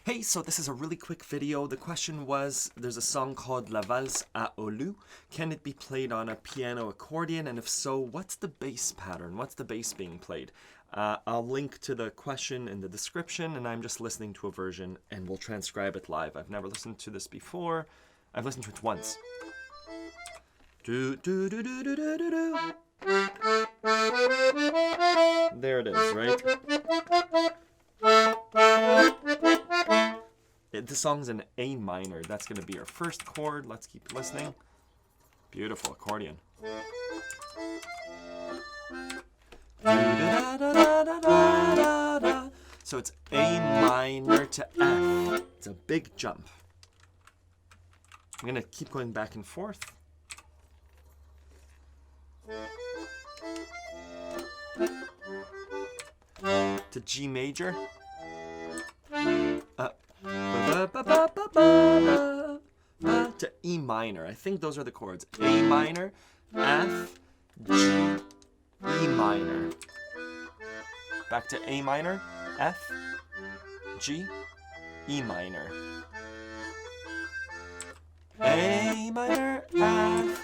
Hey, so this is a really quick video. The question was, there's a song called La Valse à Ollu. Can it be played on a piano accordion? And if so, what's the bass pattern? What's the bass being played? I'll link to the question in the description, and I'm just listening to a version, and we'll transcribe it live. I've never listened to this before. I've listened to it once. Do, do, do, do, do, do, do, do. There it is, right? The song's in A minor. That's going to be our first chord. Let's keep listening. Beautiful accordion. So it's A minor to F. It's a big jump. I'm going to keep going back and forth. To G major. To E minor. I think those are the chords. A minor, F, G, E minor. Back to A minor, F, G, E minor. A minor, F.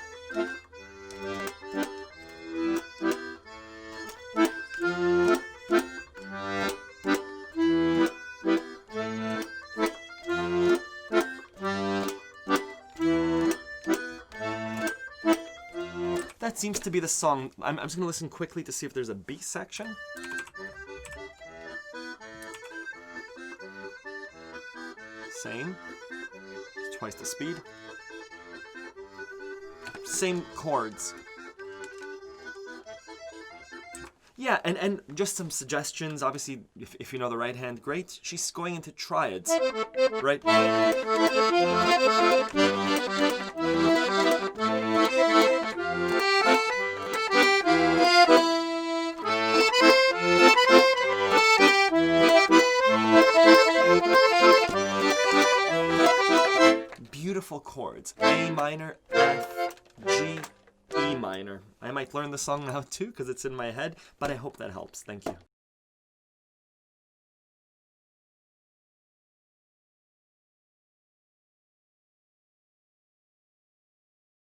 That seems to be the song. I'm just going to listen quickly to see if there's a B section. Same. It's twice the speed. Same chords. Yeah, and just some suggestions. Obviously, if you know the right hand, great. She's going into triads, right? Beautiful chords. A minor, F, G, E minor. I might learn the song now too because it's in my head, but I hope that helps. Thank you.